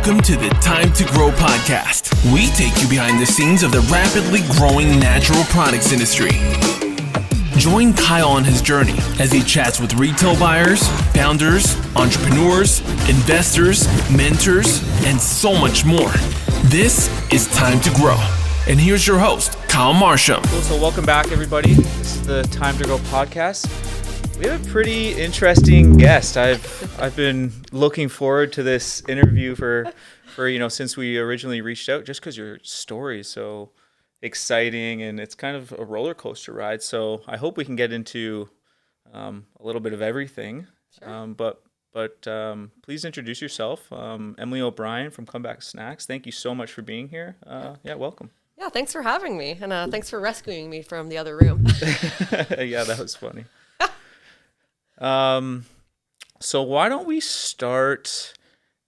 Welcome to the Time to Grow podcast. We take you behind the scenes of the rapidly growing natural products industry. Join Kyle on his journey as he chats with retail buyers, founders, entrepreneurs, investors, mentors, and so much more. This is Time to Grow. And here's your host, Kyle Marsham. Cool, so welcome back, everybody. This is the Time to Grow podcast. We have a pretty interesting guest. I've been looking forward to this interview for since we originally reached out, just because your story is so exciting and it's kind of a roller coaster ride. So I hope we can get into a little bit of everything. Sure. But please introduce yourself. Emily O'Brien from Comeback Snacks. Thank you so much for being here. Welcome. Yeah, thanks for having me, and thanks for rescuing me from the other room. Yeah, that was funny. So why don't we start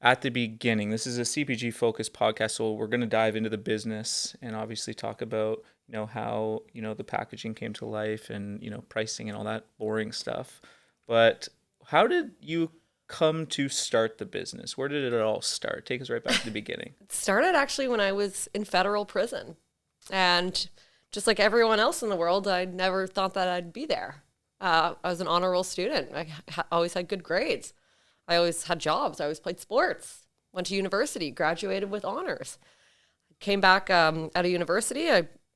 at the beginning? This is a CPG focused podcast, so we're going to dive into the business and obviously talk about, how, the packaging came to life and, pricing and all that boring stuff. But how did you come to start the business? Where did it all start? Take us right back to the beginning. It started actually when I was in federal prison, and just like everyone else in the world, I never thought that I'd be there. I was an honor roll student. I always had good grades. I always had jobs. I always played sports. Went to university, graduated with honors. Came back out of university.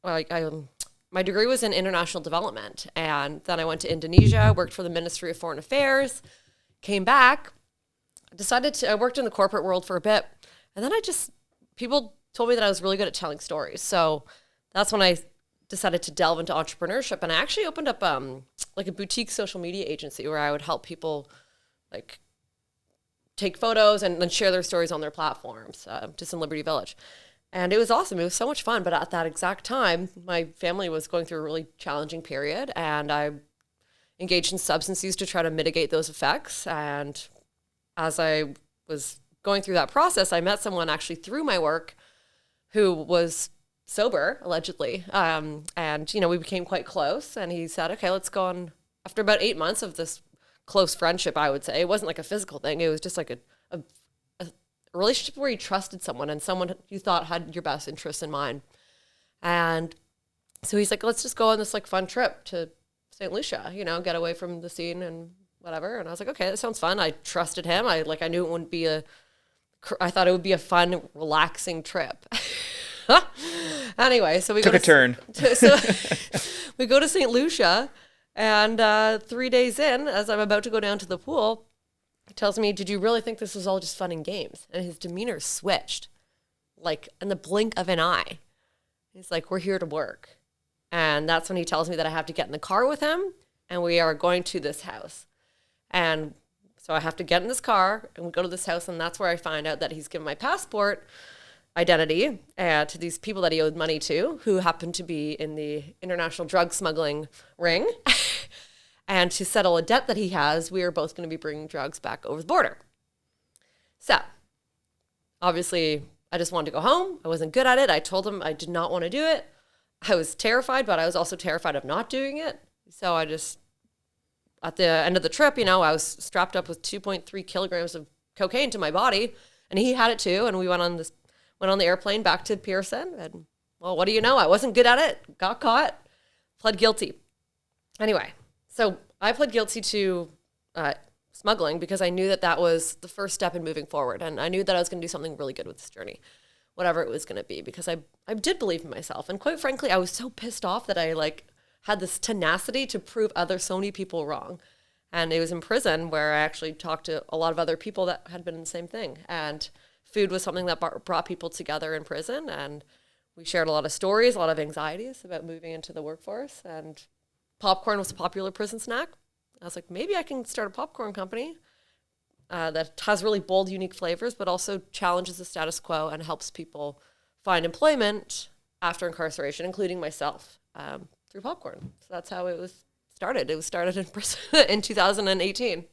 My degree was in international development. And then I went to Indonesia, worked for the Ministry of Foreign Affairs, came back, I worked in the corporate world for a bit. And then people told me that I was really good at telling stories. So that's when I decided to delve into entrepreneurship, and I actually opened up like a boutique social media agency where I would help people like take photos and then share their stories on their platforms, just in Liberty Village. And it was awesome. It was so much fun. But at that exact time, my family was going through a really challenging period, and I engaged in substance use to try to mitigate those effects. And as I was going through that process, I met someone actually through my work who was sober, allegedly. And, we became quite close, and he said, okay, let's go on. After about 8 months of this close friendship, I would say, it wasn't like a physical thing. It was just like a relationship where you trusted someone and someone you thought had your best interests in mind. And so he's like, let's just go on this like fun trip to St. Lucia, get away from the scene and whatever. And I was like, okay, that sounds fun. I trusted him. I knew it wouldn't be I thought it would be a fun, relaxing trip. Anyway, so we took a turn. So we go to St. Lucia, and 3 days in, as I'm about to go down to the pool, he tells me, did you really think this was all just fun and games? And his demeanor switched, like in the blink of an eye. He's like, we're here to work. And that's when he tells me that I have to get in the car with him, and we are going to this house. And so I have to get in this car, and we go to this house, and that's where I find out that he's given my passport identity to these people that he owed money to, who happened to be in the international drug smuggling ring. And to settle a debt that he has, we are both going to be bringing drugs back over the border. So obviously I just wanted to go home. I wasn't good at it. I told him I did not want to do it. I was terrified, but I was also terrified of not doing it. So I just, at the end of the trip, I was strapped up with 2.3 kilograms of cocaine to my body, and he had it too. And we went on the airplane back to Pearson, and well, what do you know? I wasn't good at it, got caught, pled guilty. Anyway, so I pled guilty to smuggling because I knew that was the first step in moving forward, and I knew that I was going to do something really good with this journey, whatever it was going to be, because I did believe in myself. And quite frankly, I was so pissed off that I had this tenacity to prove so many people wrong. And it was in prison where I actually talked to a lot of other people that had been in the same thing. And food was something that brought people together in prison, and we shared a lot of stories, a lot of anxieties about moving into the workforce, and popcorn was a popular prison snack. I was like, maybe I can start a popcorn company that has really bold, unique flavors, but also challenges the status quo and helps people find employment after incarceration, including myself, through popcorn. So that's how it was started. It was started in prison in 2018.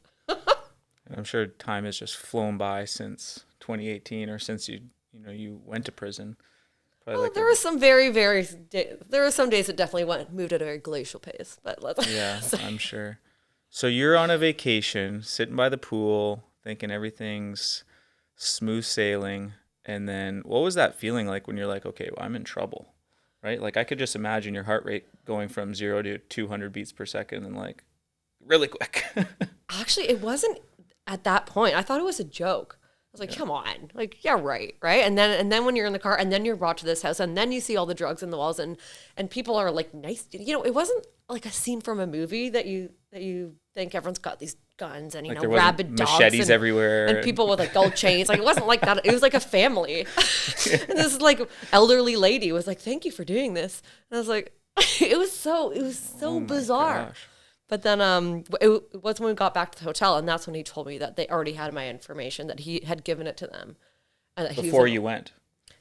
I'm sure time has just flown by since 2018, or since you went to prison. Well, there were some there were some days that definitely moved at a very glacial pace, but yeah, I'm sure. So you're on a vacation, sitting by the pool, thinking everything's smooth sailing, And then what was that feeling like when you're like, okay, well, I'm in trouble, right? Like I could just imagine your heart rate going from 0 to 200 beats per second and like really quick. Actually, it wasn't at that point. I thought it was a joke. I was like, come on. Like, yeah, right. Right. And then when you're in the car and then you're brought to this house and then you see all the drugs in the walls and people are like nice. You know, it wasn't like a scene from a movie that you think everyone's got these guns and, you like know, rabid dogs. Machetes everywhere. And people with like gold chains. Like, it wasn't like that. It was like a family. And this like elderly lady was like, thank you for doing this. And I was like, it was so bizarre. Gosh. But then it was when we got back to the hotel, and that's when he told me that they already had my information, that he had given it to them. And that Before you went.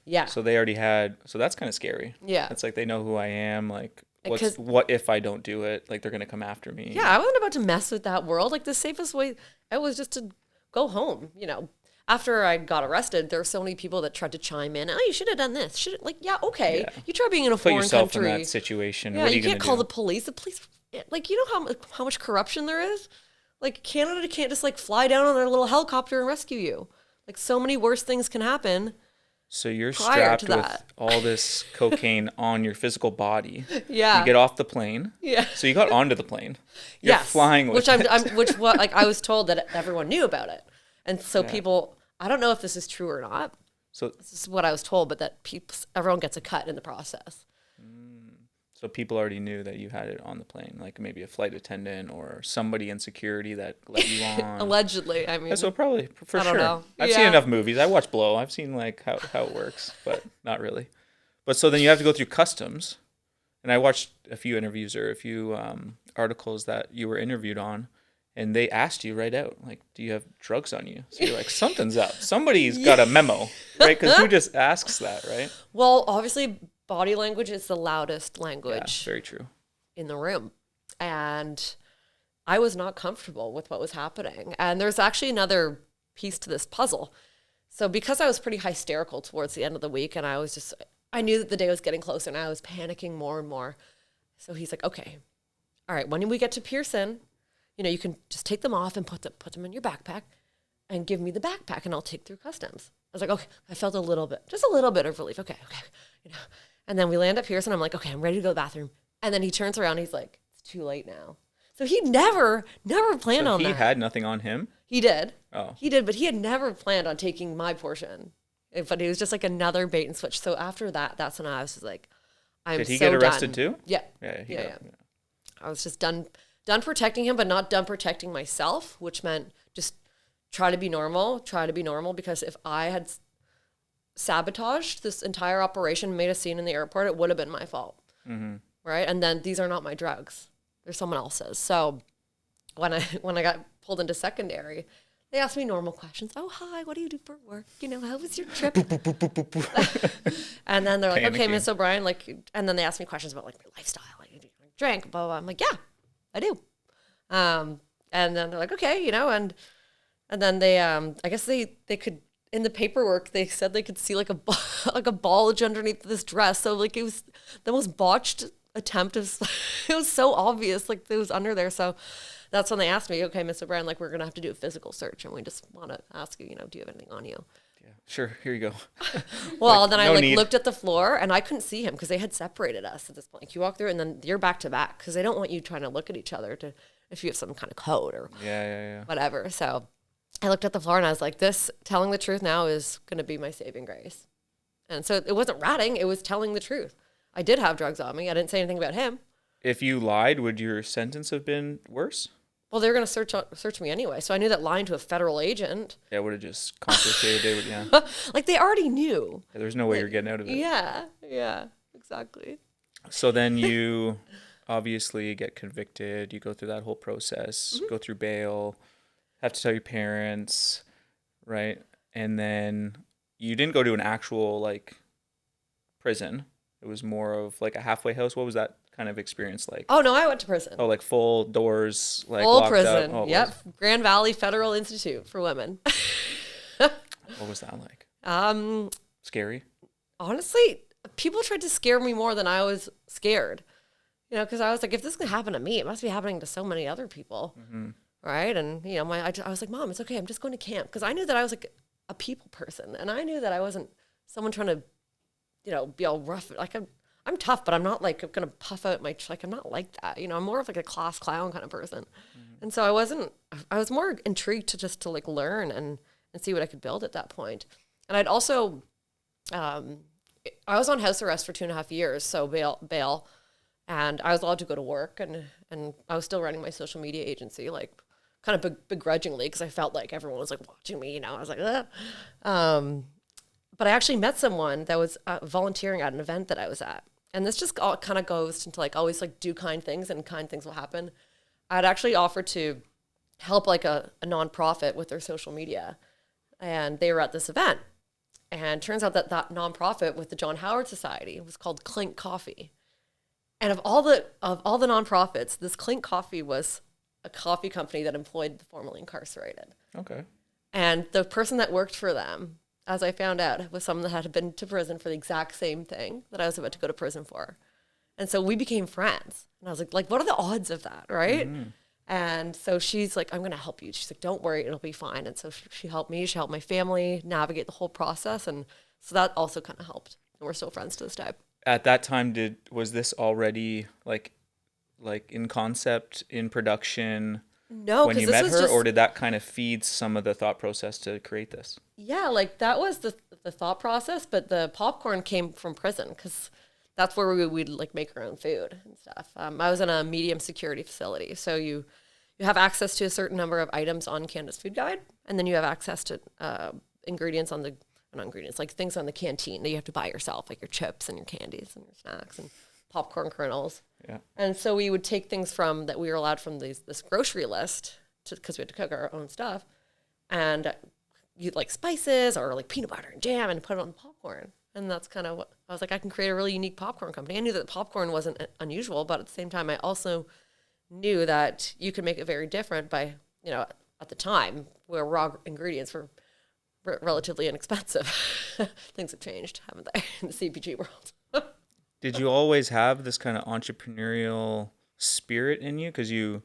Yeah. So they already had, so that's kind of scary. Yeah. It's like they know who I am. Like, what if I don't do it? Like, they're going to come after me. Yeah, I wasn't about to mess with that world. Like, the safest way out was just to go home, you know. After I got arrested, there were so many people that tried to chime in. Oh, you should have done this. Like, yeah, okay. Yeah. You try being in a foreign country. Put yourself in that situation. Yeah, what are you can't call the police. The police, like, you know how much corruption there is? Like, Canada can't just, like, fly down on their little helicopter and rescue you. Like, so many worse things can happen. So you're strapped with all this cocaine on your physical body. Yeah. You get off the plane. Yeah. So you got onto the plane. You're flying with it. Which I was told that everyone knew about it. And so people, I don't know if this is true or not. So this is what I was told, but that everyone gets a cut in the process. So people already knew that you had it on the plane, like maybe a flight attendant or somebody in security that let you on. Allegedly, I mean. Yeah, so probably, for I sure. don't know. I've seen enough movies. I watch Blow. I've seen like how it works, but not really. But so then you have to go through customs. And I watched a few interviews or a few articles that you were interviewed on. And they asked you right out, like, do you have drugs on you? So you're like, something's up. Somebody's got a memo, right? Because who just asks that, right? Well, obviously, body language is the loudest language. Yeah, very true. In the room. And I was not comfortable with what was happening. And there's actually another piece to this puzzle. So because I was pretty hysterical towards the end of the week, and I knew that the day was getting closer, and I was panicking more and more. So he's like, okay, all right, when we get to Pearson, you know, you can just take them off and put them in your backpack and give me the backpack and I'll take through customs. I was like, okay, I felt just a little bit of relief. Okay. You know, and then we land up here. So I'm like, okay, I'm ready to go to the bathroom. And then he turns around. And he's like, it's too late now. So he never planned on that. He had nothing on him? He did. Oh. He did, but he had never planned on taking my portion. But it was just like another bait and switch. So after that, that's when I was just like, I'm so done. Did he get arrested too? Yeah. Yeah. I was just done protecting him, but not done protecting myself, which meant just try to be normal, because if I had sabotaged this entire operation, made a scene in the airport, it would have been my fault. Mm-hmm. Right? And then these are not my drugs. They're someone else's. So when I got pulled into secondary, they asked me normal questions. Oh, hi, what do you do for work? You know, how was your trip? And then they're like, okay, Miss O'Brien, like, and then they asked me questions about like my lifestyle, like, do you drink, blah, blah, blah. I'm like, yeah, I do. And then they're like, okay, you know, and then they, I guess they could, in the paperwork, they said they could see like a bulge underneath this dress. So like it was the most botched attempt of, it was so obvious, like it was under there. So that's when they asked me, okay, Miss O'Brien, like we're going to have to do a physical search and we just want to ask you, you know, do you have anything on you? Yeah, sure. Here you go. Well, then I looked at the floor and I couldn't see him because they had separated us at this point. Like, you walk through and then you're back to back because they don't want you trying to look at each other if you have some kind of code or whatever. So I looked at the floor and I was like, this telling the truth now is going to be my saving grace. And so it wasn't ratting, it was telling the truth. I did have drugs on me. I didn't say anything about him. If you lied, would your sentence have been worse? Well, they were going to search me anyway. So I knew that lying to a federal agent. Yeah, would have just complicated it. Like they already knew. Yeah, there's no way you're getting out of it. Yeah, exactly. So then you obviously get convicted. You go through that whole process, go through bail, have to tell your parents, right? And then you didn't go to an actual like prison. It was more of like a halfway house. What was that kind of experience like? Oh, no, I went to prison. Oh, like full doors, like full locked prison. Up? Oh, yep. Grand Valley Federal Institute for Women. What was that like? Scary? Honestly, people tried to scare me more than I was scared. You know, because I was like, if this can happen to me, it must be happening to so many other people. Mm-hmm. Right? And, you know, I was like, Mom, it's okay. I'm just going to camp. Because I knew that I was like a people person. And I knew that I wasn't someone trying to, be all rough. Like I'm tough, but I'm not like going to puff out like, I'm not like that. I'm more of like a class clown kind of person. And so I was more intrigued to like learn and see what I could build at that point. And I'd also, I was on house arrest for 2.5 years. So bail. And I was allowed to go to work and I was still running my social media agency, like kind of begrudgingly, because I felt like everyone was like watching me, I was like, ugh. But I actually met someone that was volunteering at an event that I was at. And this just all kind of goes into like always like do kind things and kind things will happen. I'd actually offered to help like a nonprofit with their social media. And they were at this event. And turns out that nonprofit with the John Howard Society was called Clink Coffee. And of all the nonprofits, this Clink Coffee was a coffee company that employed the formerly incarcerated. Okay. And the person that worked for them, as I found out, was someone that had been to prison for the exact same thing that I was about to go to prison for. And so we became friends. And I was like, what are the odds of that, right? Mm-hmm. And so she's like, I'm going to help you. She's like, don't worry, it'll be fine. And so she helped me. She helped my family navigate the whole process. And so that also kind of helped. And we're still friends to this day. At that time, was this already like in concept, in production? No, when you met her, or did that kind of feed some of the thought process to create this? Yeah, like that was the thought process, but the popcorn came from prison because that's where we'd like make our own food and stuff. I was in a medium security facility, so you have access to a certain number of items on Canada's food guide, and then you have access to ingredients like things on the canteen that you have to buy yourself, like your chips and your candies and your snacks and popcorn kernels. Yeah. And so we would take things that we were allowed from this grocery list because we had to cook our own stuff, and you'd like spices or like peanut butter and jam and put it on the popcorn. And that's kind of what I was like, I can create a really unique popcorn company. I knew that popcorn wasn't unusual, but at the same time, I also knew that you could make it very different by, at the time where raw ingredients were relatively inexpensive. Things have changed, haven't they, in the CPG world? Did you always have this kind of entrepreneurial spirit in you? Because you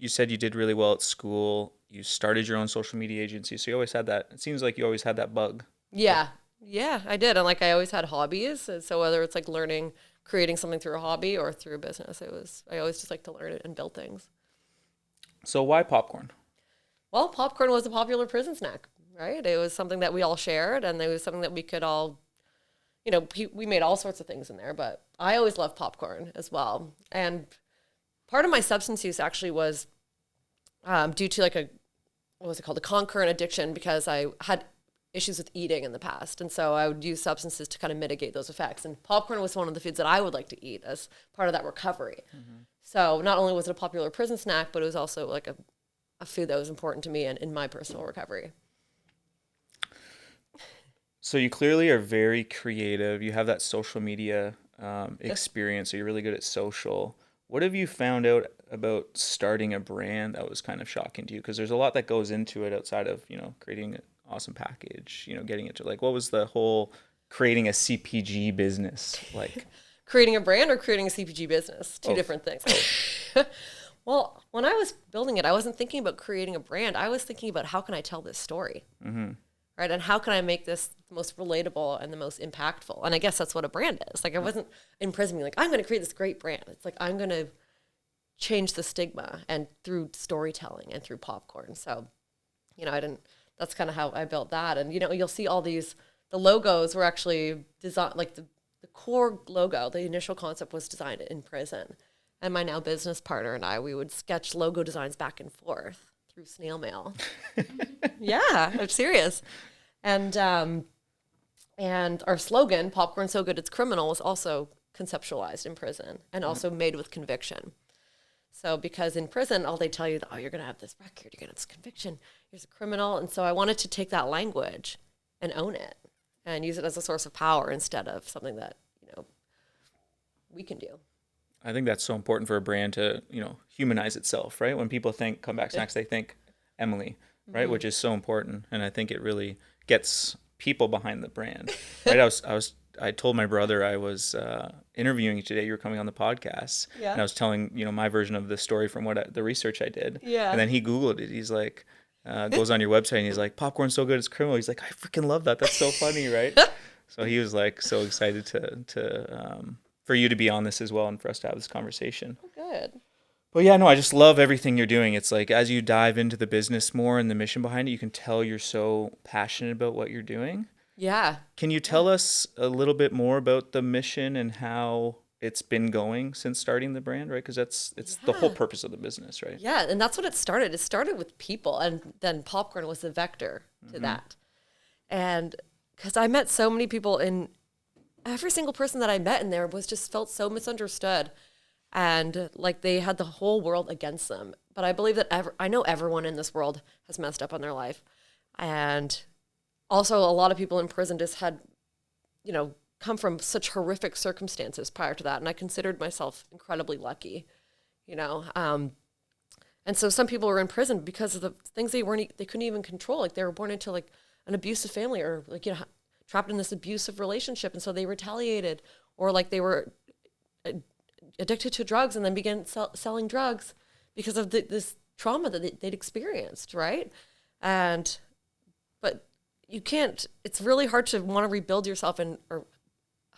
said you did really well at school. You started your own social media agency, so you always had that. It seems like you always had that bug. Yeah, I did. And like I always had hobbies. So whether it's like creating something through a hobby or through a business, I always just like to learn and build things. So why popcorn? Well, popcorn was a popular prison snack, right? It was something that we all shared, and it was something that we could all, we made all sorts of things in there, but I always loved popcorn as well. And part of my substance use actually was due to like a concurrent addiction, because I had issues with eating in the past. And so I would use substances to kind of mitigate those effects. And popcorn was one of the foods that I would like to eat as part of that recovery. Mm-hmm. So not only was it a popular prison snack, but it was also like a food that was important to me and in my personal recovery. So you clearly are very creative. You have that social media experience, so you're really good at social. What have you found out about starting a brand that was kind of shocking to you? Because there's a lot that goes into it outside of, creating an awesome package, getting it to like, what was the whole creating a CPG business like? Creating a brand or creating a CPG business? Two different things. Well, when I was building it, I wasn't thinking about creating a brand. I was thinking about how can I tell this story? Mm-hmm. Right? And how can I make this the most relatable and the most impactful? And I guess that's what a brand is. Like I wasn't in prison being like, I'm going to create this great brand. It's like, I'm going to change the stigma and through storytelling and through popcorn. So, that's kind of how I built that. And, you'll see all the logos were actually designed, like the core logo, the initial concept was designed in prison. And my now business partner and we would sketch logo designs back and forth through snail mail. Yeah, I'm serious. And our slogan, popcorn so good it's criminal, was also conceptualized in prison and also made with conviction. So because in prison, all they tell you, you're going to have this record, you're going to have this conviction, here's a criminal. And so I wanted to take that language and own it and use it as a source of power instead of something that, we can do. I think that's so important for a brand to, humanize itself, right? When people think Comeback Snacks, they think Emily, right? Mm-hmm. Which is so important. And I think it really gets people behind the brand, right? I told my brother I was interviewing you today. You were coming on the podcast. Yeah. And I was telling, my version of the story from the research I did. Yeah. And then he Googled it. He's like, goes on your website and he's like, popcorn's so good, it's criminal. He's like, I freaking love that. That's so funny, right? So he was like so excited to for you to be on this as well and for us to have this conversation. Oh, good. But yeah, no, I just love everything you're doing. It's like as you dive into the business more and the mission behind it, you can tell you're so passionate about what you're doing. Yeah. Can you tell us a little bit more about the mission and how it's been going since starting the brand, right? Because it's the whole purpose of the business, right? Yeah, and that's what it started. It started with people, and then popcorn was the vector to that. And because I met so many people, and every single person that I met in there was just felt so misunderstood, and like they had the whole world against them. But I believe that I know everyone in this world has messed up on their life, and also a lot of people in prison just had, come from such horrific circumstances prior to that. And I considered myself incredibly lucky, and so some people were in prison because of the things they couldn't even control. Like they were born into like an abusive family or like, trapped in this abusive relationship. And so they retaliated, or like they were addicted to drugs and then began selling drugs because of this trauma that they'd experienced. Right. But you can't, it's really hard to want to rebuild yourself or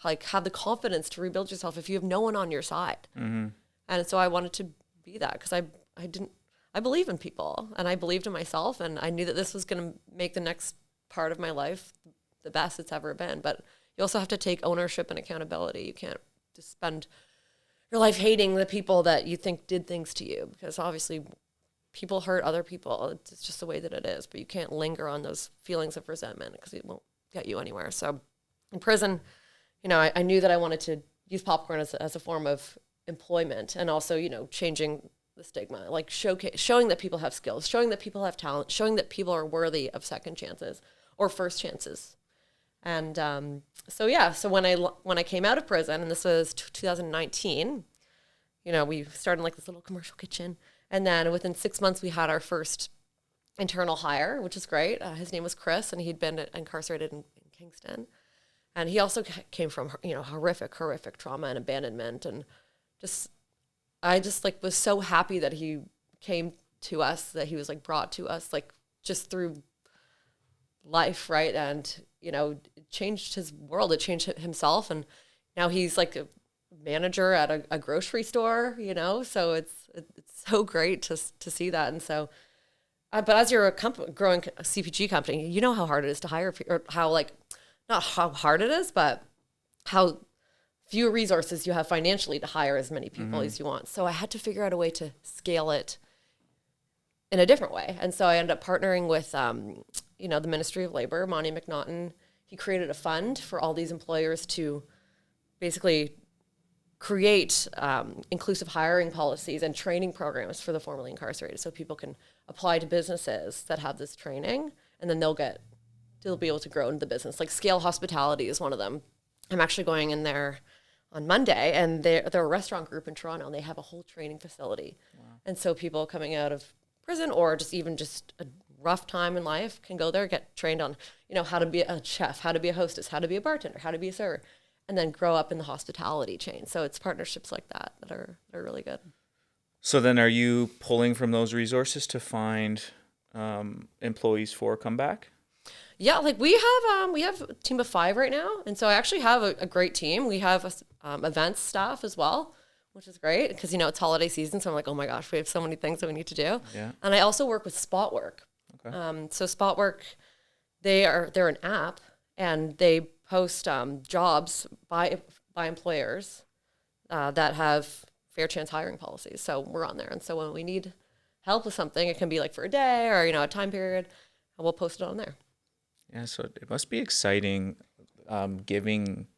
like have the confidence to rebuild yourself if you have no one on your side. Mm-hmm. And so I wanted to be that because I believe in people and I believed in myself, and I knew that this was going to make the next part of my life the best it's ever been. But you also have to take ownership and accountability. You can't just spend your life hating the people that you think did things to you, because obviously people hurt other people. It's just the way that it is, but you can't linger on those feelings of resentment because it won't get you anywhere. So in prison, I knew that I wanted to use popcorn as a form of employment, and also, changing the stigma, like showing that people have skills, showing that people have talent, showing that people are worthy of second chances or first chances. And so when I came out of prison, and this was 2019, we started in like this little commercial kitchen, and then within 6 months we had our first internal hire, which is great. His name was Chris, and he'd been incarcerated in Kingston. And he also came from, horrific trauma and abandonment. And I was so happy that he came to us, that he was like brought to us, like just through life. Right. And, it changed his world. It changed himself. And now he's like a manager at a grocery store, so it's so great to see that. And so, but as you're growing CPG company, you know how hard it is to hire, or how not how hard it is, but how few resources you have financially to hire as many people as you want. So I had to figure out a way to scale it in a different way. And so I ended up partnering with, the Ministry of Labor, Monty McNaughton. He created a fund for all these employers to basically create inclusive hiring policies and training programs for the formerly incarcerated, so people can apply to businesses that have this training, and then they'll be able to grow into the business. Like Scale Hospitality is one of them. I'm actually going in there on Monday, and they're a restaurant group in Toronto, and they have a whole training facility. Wow. And so people coming out of prison or just a rough time in life can go there, get trained on, how to be a chef, how to be a hostess, how to be a bartender, how to be a server, and then grow up in the hospitality chain. So it's partnerships like that are really good. So then are you pulling from those resources to find employees for comeback? Yeah, like we have a team of 5 right now, and so I actually have a great team. We have events staff as well, which is great because it's holiday season, so I'm like, oh my gosh, we have so many things that we need to do. Yeah. And I also work with Spot Work. Okay. So Spot Work, they're an app, and they post jobs by employers that have fair chance hiring policies. So we're on there, and so when we need help with something, it can be like for a day or a time period, and we'll post it on there. Yeah, so it must be exciting giving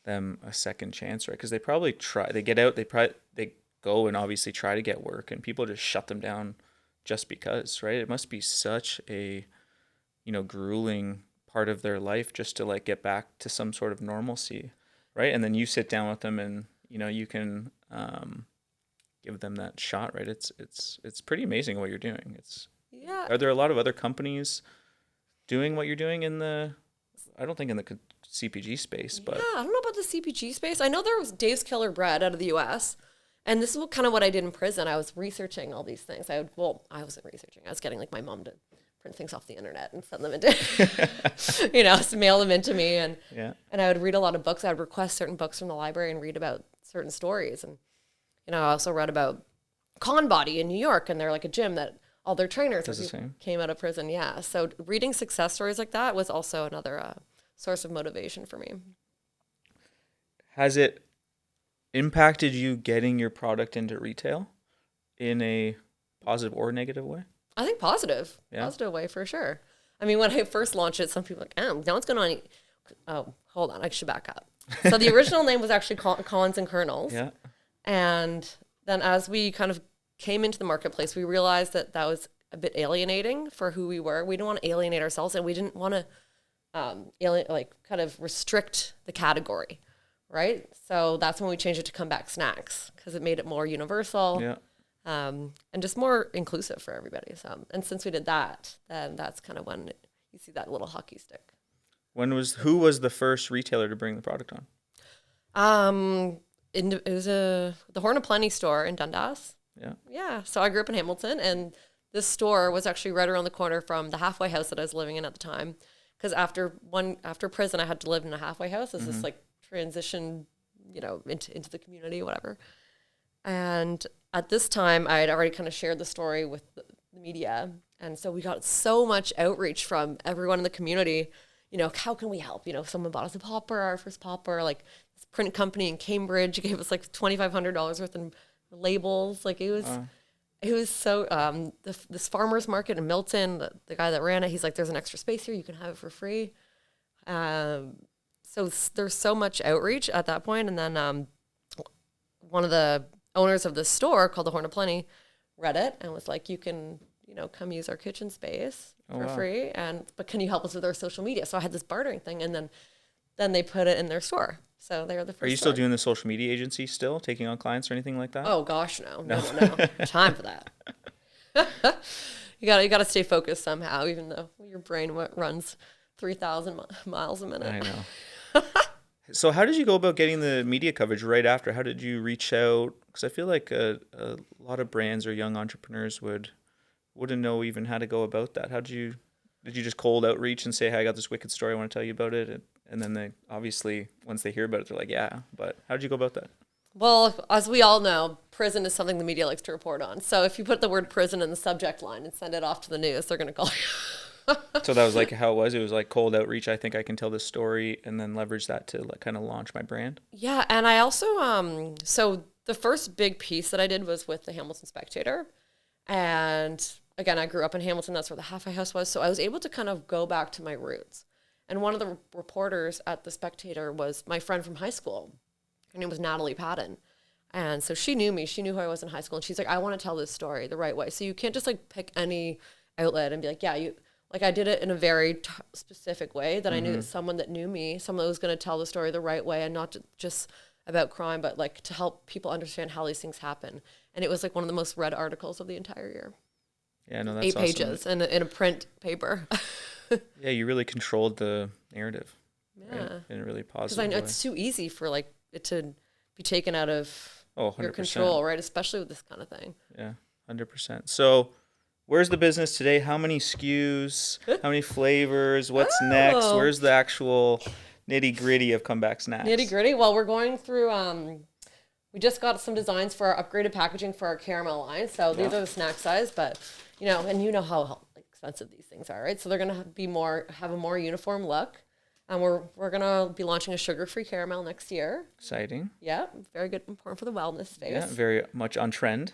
them a second chance, right? Because they probably they get out, they go and obviously try to get work, and people just shut them down just because, right? It must be such a, grueling part of their life just to get back to some sort of normalcy, right? And then you sit down with them and, you can give them that shot, right? It's pretty amazing what you're doing. Yeah. Are there a lot of other companies doing what you're doing I don't think in the CPG space, but. Yeah, I don't know about the CPG space. I know there was Dave's Killer Bread out of the US. And this is kind of what I did in prison. I was researching all these things. I wasn't researching. I was getting my mom to print things off the internet and send them into, mail them into me. And I would read a lot of books. I would request certain books from the library and read about certain stories. And, I also read about Con Body in New York, and they're like a gym that all their trainers came out of prison. Yeah. So reading success stories like that was also another source of motivation for me. Has it impacted you getting your product into retail in a positive or negative way? I think positive way for sure. I mean, when I first launched it, some people were like, no one's going to eat. Oh, hold on. I should back up. So the original name was actually Collins and Kernels. Yeah. And then as we kind of came into the marketplace, we realized that was a bit alienating for who we were. We didn't want to alienate ourselves, and we didn't want to kind of restrict the category, right? So that's when we changed it to Comeback Snacks, because it made it more universal. Yeah. And just more inclusive for everybody. So, and since we did that, then that's kind of when you see that little hockey stick. Who was the first retailer to bring the product on? It was the Horn of Plenty store in Dundas. Yeah. Yeah. So I grew up in Hamilton, and this store was actually right around the corner from the halfway house that I was living in at the time. Because after prison, I had to live in a halfway house as this like transition, into the community, whatever. And at this time, I had already kind of shared the story with the media. And so we got so much outreach from everyone in the community. How can we help? Someone bought us a popper, our first popper, like this print company in Cambridge gave us like $2,500 worth of labels. Like it was so, this farmer's market in Milton, the guy that ran it, he's like, there's an extra space here. You can have it for free. So there's so much outreach at that point. And then one of the owners of the store called the Horn of Plenty read it and was like, you can, come use our kitchen space for free. But can you help us with our social media? So I had this bartering thing, and then they put it in their store. So they were the first. Are you still doing the social media agency still, taking on clients or anything like that? Oh gosh, no. Time for that. You gotta stay focused somehow, even though your brain runs 3,000 miles a minute. I know. So how did you go about getting the media coverage right after? How did you reach out? Because I feel like a lot of brands or young entrepreneurs wouldn't know even how to go about that. Did you just cold outreach and say, hey, I got this wicked story, I want to tell you about it? And then they obviously, once they hear about it, they're like, yeah. But how did you go about that? Well, as we all know, prison is something the media likes to report on. So if you put the word prison in the subject line and send it off to the news, they're going to call you. So that was like how it was. It was like cold outreach. I think I can tell this story, and then leverage that to like kind of launch my brand. Yeah. And I also, so the first big piece that I did was with the Hamilton Spectator. And again, I grew up in Hamilton. That's where the halfway house was. So I was able to kind of go back to my roots. And one of the reporters at the Spectator was my friend from high school. Her name was Natalie Patton. And so she knew me. She knew who I was in high school. And she's like, I want to tell this story the right way. So you can't just like pick any outlet and be like, yeah, I did it in a very specific way that I knew that someone that knew me, someone that was going to tell the story the right way, and not just about crime, but like to help people understand how these things happen. And it was like one of the most read articles of the entire year. Yeah, no, that's 8 awesome. pages in a print paper. Yeah, you really controlled the narrative. Yeah. Right? In a really positive Because I know way. it's too easy for like it to be taken out of 100%. your control, right? Especially with this kind of thing. Yeah, 100%. So where's the business today? How many SKUs? How many flavors? What's next? Where's the actual nitty gritty of Comeback Snacks? Nitty gritty? Well, we're going through, we just got some designs for our upgraded packaging for our caramel line. So these are the snack size, but and you know how expensive these things are, right? So they're going to have a more uniform look. And we're going to be launching a sugar-free caramel next year. Exciting. Yeah, very good, important for the wellness space. Yeah, very much on trend.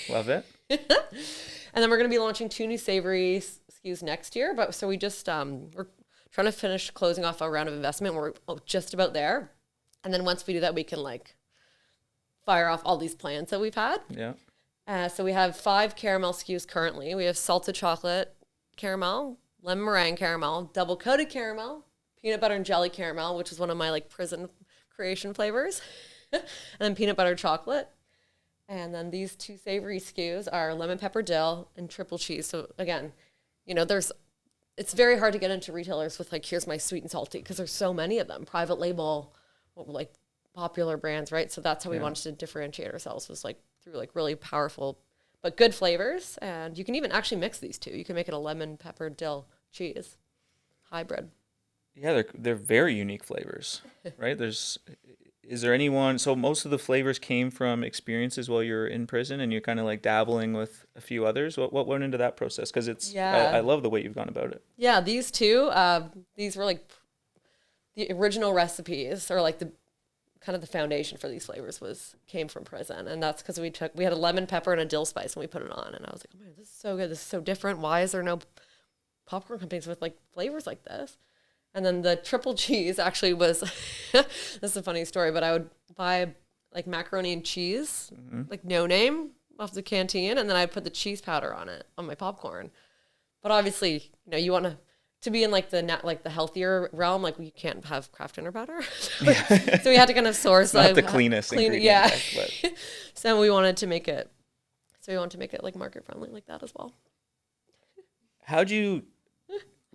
Love it. And then we're going to be launching 2 new savory SKUs next year. But so we just we're trying to finish closing off a round of investment. We're just about there, and then once we do that, we can like fire off all these plans that we've had. Yeah. So we have 5 caramel SKUs currently. We have salted chocolate caramel, lemon meringue caramel, double coated caramel, peanut butter and jelly caramel, which is one of my like prison creation flavors, and then peanut butter chocolate. And then these 2 savory SKUs are lemon pepper dill and triple cheese. So again, it's very hard to get into retailers with like, here's my sweet and salty, because there's so many of them, private label, like popular brands, right? So that's how we wanted to differentiate ourselves, was like through like really powerful but good flavors. And you can even actually mix these two. You can make it a lemon, pepper, dill, cheese hybrid. Yeah, they're very unique flavors, right? Is there anyone? So most of the flavors came from experiences while you're in prison, and you're kind of like dabbling with a few others. What went into that process? Because I love the way you've gone about it. Yeah, these two, these were like the original recipes, or like the kind of the foundation for these flavors came from prison. And that's because we had a lemon, pepper, and a dill spice, and we put it on. And I was like, oh man, this is so good. This is so different. Why is there no popcorn companies with like flavors like this? And then the triple cheese actually was, this is a funny story, but I would buy like macaroni and cheese, like no name off the canteen. And then I'd put the cheese powder on it, on my popcorn. But obviously, you want to be in like the healthier realm, like we can't have Kraft dinner powder. So we had to kind of source not the cleanest ingredient. Yeah. So we wanted to make it like market friendly like that as well. How'd you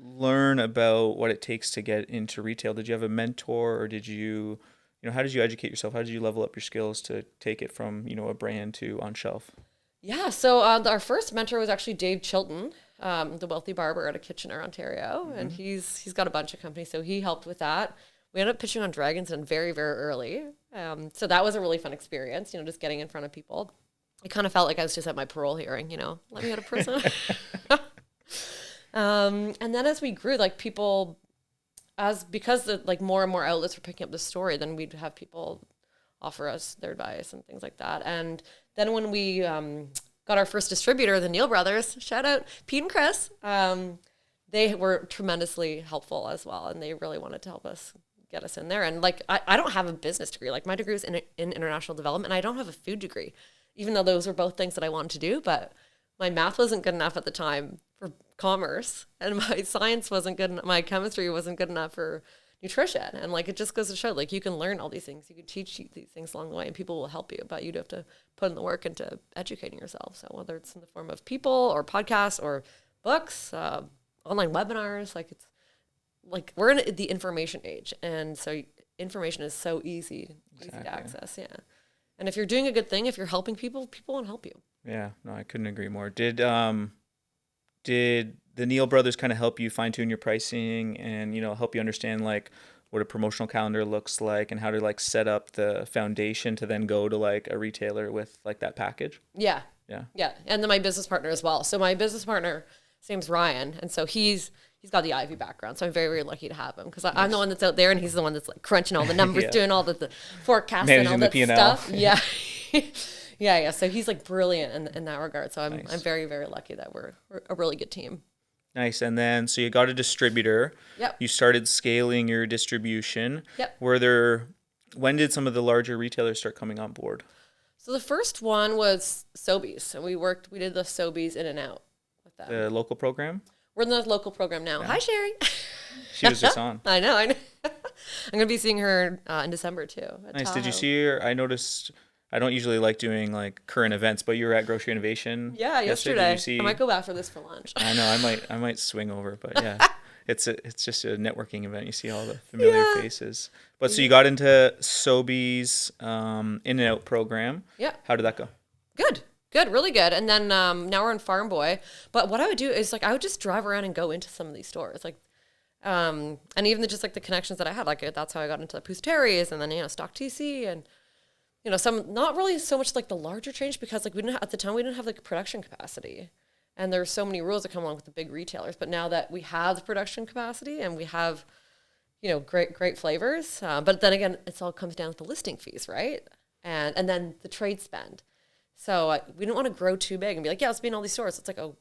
learn about what it takes to get into retail? Did you have a mentor, or did you how did you educate yourself? How did you level up your skills to take it from, a brand to on shelf? Yeah. So our first mentor was actually Dave Chilton, the wealthy barber out of Kitchener, Ontario. And he's got a bunch of companies. So he helped with that. We ended up pitching on Dragon's Den very, very early. So that was a really fun experience, just getting in front of people. It kind of felt like I was just at my parole hearing, let me out of prison. And then as we grew, like people, because more and more outlets were picking up the story, then we'd have people offer us their advice and things like that. And then when we got our first distributor, the Neal brothers, shout out Pete and Chris, they were tremendously helpful as well. And they really wanted to help us get us in there. And like, I don't have a business degree. Like my degree is in international development. And I don't have a food degree, even though those are both things that I wanted to do. But my math wasn't good enough at the time for commerce, and my science wasn't good enough. My chemistry wasn't good enough for nutrition. And like, it just goes to show, like, you can learn all these things. You can teach these things along the way, and people will help you, but you'd have to put in the work into educating yourself. So whether it's in the form of people or podcasts or books, online webinars, like it's like we're in the information age. And so information is so easy to access. Yeah. And if you're doing a good thing, if you're helping people, people want to help you. Yeah, no, I couldn't agree more. Did the Neal brothers kind of help you fine tune your pricing and, help you understand like what a promotional calendar looks like and how to like set up the foundation to then go to like a retailer with like that package? Yeah. And then my business partner as well. So my business partner, his name's Ryan. And so he's got the Ivy background. So I'm very, very lucky to have him because I'm the one that's out there and he's the one that's like crunching all the numbers, doing all the forecasts managing and all that P&L. stuff. Yeah. Yeah. So he's like brilliant in that regard. So I'm very, very lucky that we're a really good team. Nice. And then, so you got a distributor. Yep. You started scaling your distribution. Yep. When did some of the larger retailers start coming on board? So the first one was Sobeys. And we did the Sobeys in and out with that. The local program? We're in the local program now. Yeah. Hi, Sherry. She was just on. I know. I'm going to be seeing her in December too. Nice. Tahoe. Did you see her? I noticed, I don't usually like doing like current events, but you were at Grocery Innovation. Yeah, yesterday. I might go back for this for lunch. I know. I might swing over, but yeah, it's just a networking event. You see all the familiar faces. But so you got into Sobeys in and out program. Yeah. How did that go? Good, really good. And then now we're in Farm Boy. But what I would do is like I would just drive around and go into some of these stores, like, and even just like the connections that I had, like that's how I got into the Pusteries, and then Stock TC, and some not really so much like the larger change because like at the time we didn't have like production capacity, and there's so many rules that come along with the big retailers. But now that we have the production capacity and we have great flavors, but then again it all comes down to the listing fees, right? And then the trade spend. So we didn't want to grow too big and be like, yeah, let's be in all these stores. It's like, oh,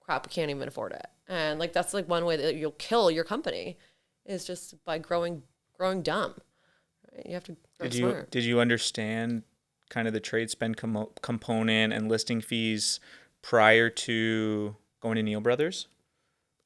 crap, we can't even afford it. And like that's like one way that you'll kill your company is just by growing dumb. Right? You have to grow smart. Did you understand kind of the trade spend component and listing fees prior to going to Neal Brothers?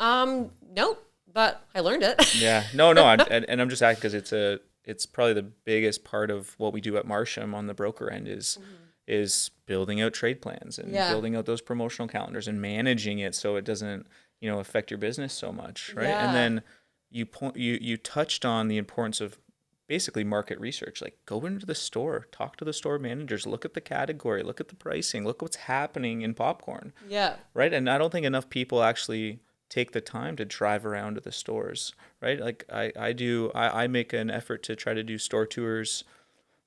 Nope, but I learned it. Yeah, no, and I'm just asking because it's probably the biggest part of what we do at Marsham on the broker end is building out trade plans and building out those promotional calendars and managing it so it doesn't, affect your business so much, right? Yeah. And then you touched on the importance of basically market research. Like, go into the store, talk to the store managers, look at the category, look at the pricing, look what's happening in popcorn. Yeah. Right. And I don't think enough people actually take the time to drive around to the stores. Right. Like I make an effort to try to do store tours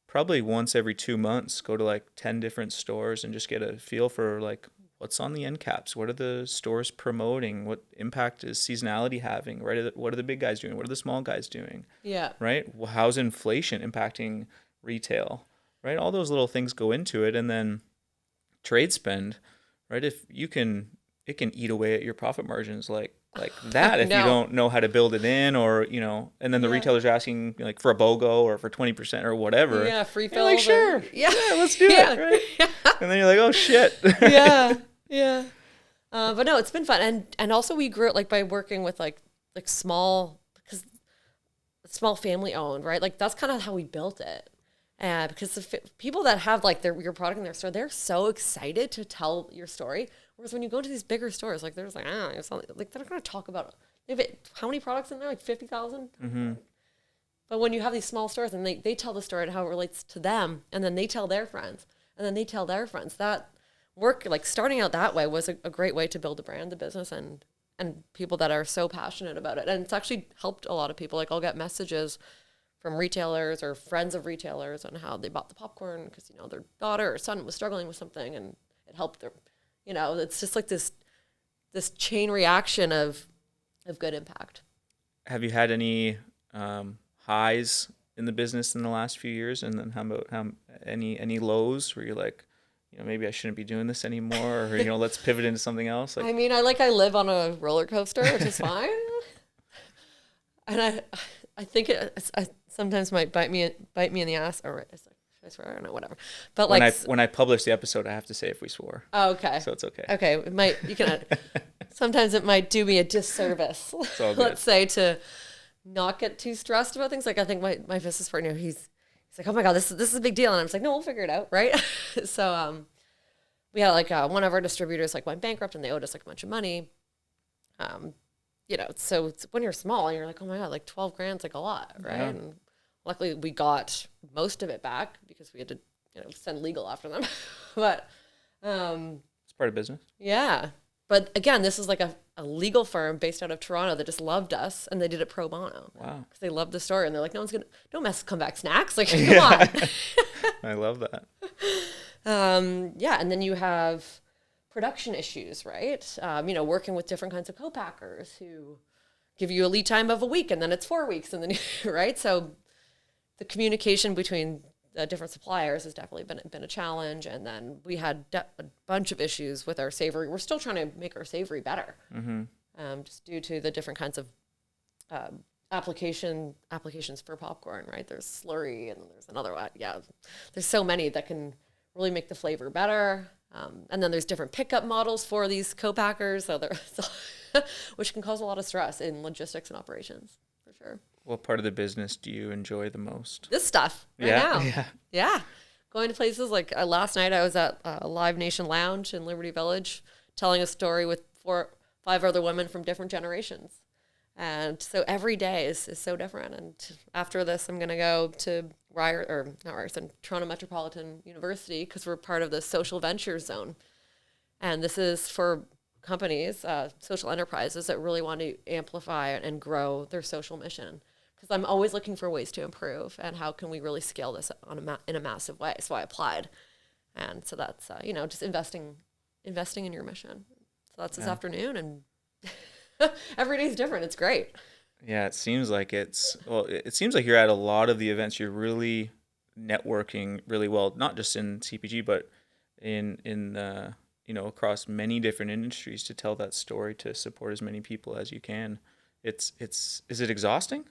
probably once every 2 months, go to like 10 different stores and just get a feel for like what's on the end caps. What are the stores promoting? What impact is seasonality having? Right? What are the big guys doing? What are the small guys doing? Yeah. Right? Well, how's inflation impacting retail? Right? All those little things go into it. And then trade spend, right? If you can, it can eat away at your profit margins like that if No. you don't know how to build it in, or and then the retailers are asking like for a BOGO or for 20% or whatever. Yeah, free You're fills. like, sure, Yeah, let's do it, right? And then you're like, oh shit. Yeah. But no, it's been fun, and also we grew it like by working with like small, because it's small family owned, right? Like that's kind of how we built it. Because the people that have like your product in their store, they're so excited to tell your story. Whereas when you go to these bigger stores, like there's like, it's not, like they're not going to talk about how many products in there, like 50,000. Mm-hmm. But when you have these small stores and they tell the story and how it relates to them, and then they tell their friends, and then they tell their friends, that work, like starting out that way was a great way to build a brand, the business, and people that are so passionate about it. And it's actually helped a lot of people. Like I'll get messages from retailers or friends of retailers on how they bought the popcorn because, their daughter or son was struggling with something and it helped their, it's just like this chain reaction of good impact. Have you had any highs in the business in the last few years? And then how about any lows where you're like, maybe I shouldn't be doing this anymore, or, let's pivot into something else? Like, I live on a roller coaster, which is fine. And I think it sometimes might bite me in the ass. Or I swear, I don't know, whatever. But when I publish the episode, I have to say if we swore. Oh, okay. So it's okay. Okay, it might. You can. Sometimes it might do me a disservice. Let's say, to not get too stressed about things. Like I think my business partner, he's like, oh my god, this is a big deal, and I'm just like, no, we'll figure it out, right? So we had like one of our distributors like went bankrupt, and they owed us like a bunch of money. So it's, when you're small, you're like, oh my god, like 12 grand's like a lot, right? Yeah. And luckily we got most of it back because we had to, send legal after them. But it's part of business. Yeah. But again, this is like a legal firm based out of Toronto that just loved us, and they did it pro bono. Wow. Because they loved the story, and they're like, don't mess comeback snacks. Like, come on. I love that. And then you have production issues, right? Working with different kinds of co-packers who give you a lead time of a week, and then it's 4 weeks, and then, right? So the communication between the different suppliers has definitely been a challenge. And then we had a bunch of issues with our savory. We're still trying to make our savory better, just due to the different kinds of applications for popcorn, right? There's slurry, and then there's another one. Yeah, there's so many that can really make the flavor better. And then there's different pickup models for these co-packers, which can cause a lot of stress in logistics and operations, for sure. What part of the business do you enjoy the most? This stuff now. Yeah. Going to places like last night I was at Live Nation Lounge in Liberty Village, telling a story with 4-5 other women from different generations. And so every day is so different. And after this, I'm going to go to Toronto Metropolitan University, because we're part of the social ventures zone. And this is for companies, social enterprises that really want to amplify and grow their social mission. Because I'm always looking for ways to improve, and how can we really scale this in a massive way. So I applied. And so that's, just investing in your mission. So that's this afternoon, and every day is different. It's great. Yeah, it seems like it seems like you're at a lot of the events. You're really networking really well, not just in CPG, but in across many different industries, to tell that story, to support as many people as you can. Is it exhausting?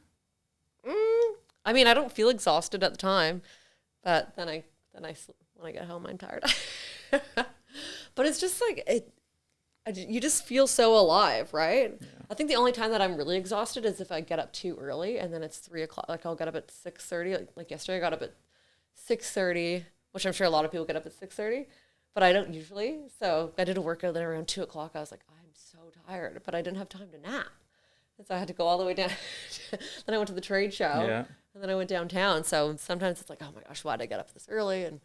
I don't feel exhausted at the time, but then when I get home, I'm tired. But it's just like you just feel so alive, right? Yeah. I think the only time that I'm really exhausted is if I get up too early, and then it's 3:00. Like I'll get up at 6:30. Like yesterday, I got up at 6:30, which I'm sure a lot of people get up at 6:30, but I don't usually. So I did a workout, then around 2:00, I was like, I'm so tired, but I didn't have time to nap. And so I had to go all the way down. Then I went to the trade show. Yeah. And then I went downtown. So sometimes it's like, oh my gosh, why did I get up this early? And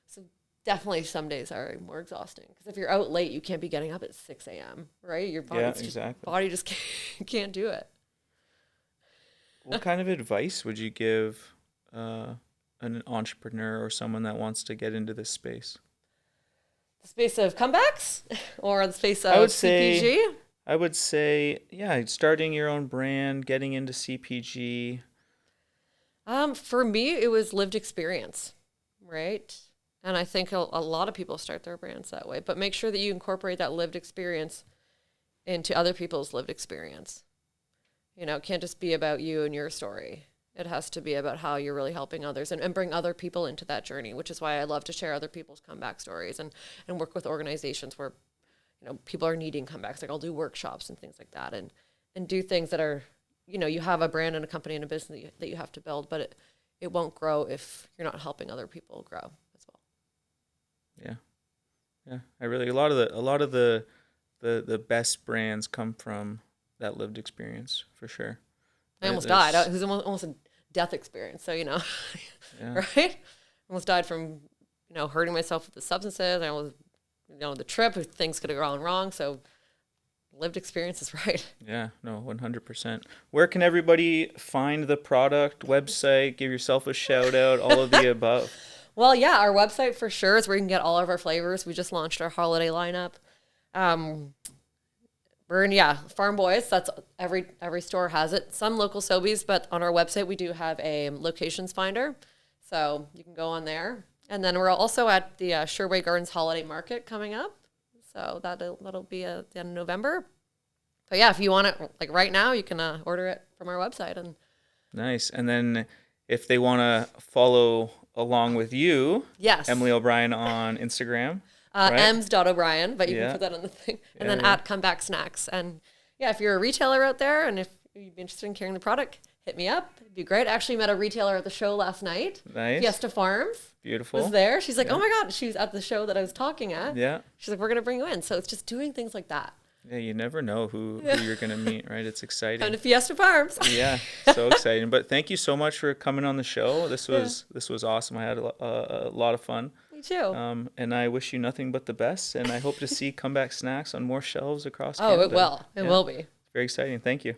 so definitely some days are more exhausting. Because if you're out late, you can't be getting up at 6 a.m., right? Your body, body just can't do it. What kind of advice would you give an entrepreneur or someone that wants to get into this space? The space of comebacks or the space of CPG? I would say, yeah, starting your own brand, getting into CPG. For me, it was lived experience, right? And I think a lot of people start their brands that way. But make sure that you incorporate that lived experience into other people's lived experience. You know, it can't just be about you and your story. It has to be about how you're really helping others and bring other people into that journey, which is why I love to share other people's comeback stories and work with organizations where, you know, people are needing comebacks. Like I'll do workshops and things like that and do things that are, you know, you have a brand and a company and a business that you have to build, but it won't grow if you're not helping other people grow as well. Yeah. I really, a lot of the best brands come from that lived experience for sure. I almost died. It was almost a death experience. So, you know, yeah. right? Almost died from, you know, hurting myself with the substances. I almost, you know, the trip, things could have gone wrong. So lived experience is right. Yeah, no, 100%. Where can everybody find the product, website, give yourself a shout out, all of the above? Well, yeah, our website for sure is where you can get all of our flavors. We just launched our holiday lineup. We're in, Farm Boys. That's every store has it. Some local Sobeys, but on our website we do have a locations finder, so you can go on there. And then we're also at the Sherway Gardens Holiday Market coming up, so that'll be at the end of November. But yeah, if you want it like right now, you can order it from our website. And nice. And then if they want to follow along with you, yes, Emily O'Brien on Instagram. Right? Ems.O'Brien, but you can put that on the thing. And then at Comeback Snacks. And yeah, if you're a retailer out there and if you'd be interested in carrying the product, hit me up. It'd be great. I actually met a retailer at the show last night. Nice. Fiesta Farms. Beautiful. Was there. She's like, oh my God. She was at the show that I was talking at. Yeah. She's like, we're going to bring you in. So it's just doing things like that. Yeah, you never know who you're going to meet, right? It's exciting. And to Fiesta Farms. Yeah, so exciting. But thank you so much for coming on the show. This was awesome. I had a lot of fun. Me too. And I wish you nothing but the best. And I hope to see Comeback Snacks on more shelves across Canada. Oh, it will. It will be. Very exciting. Thank you.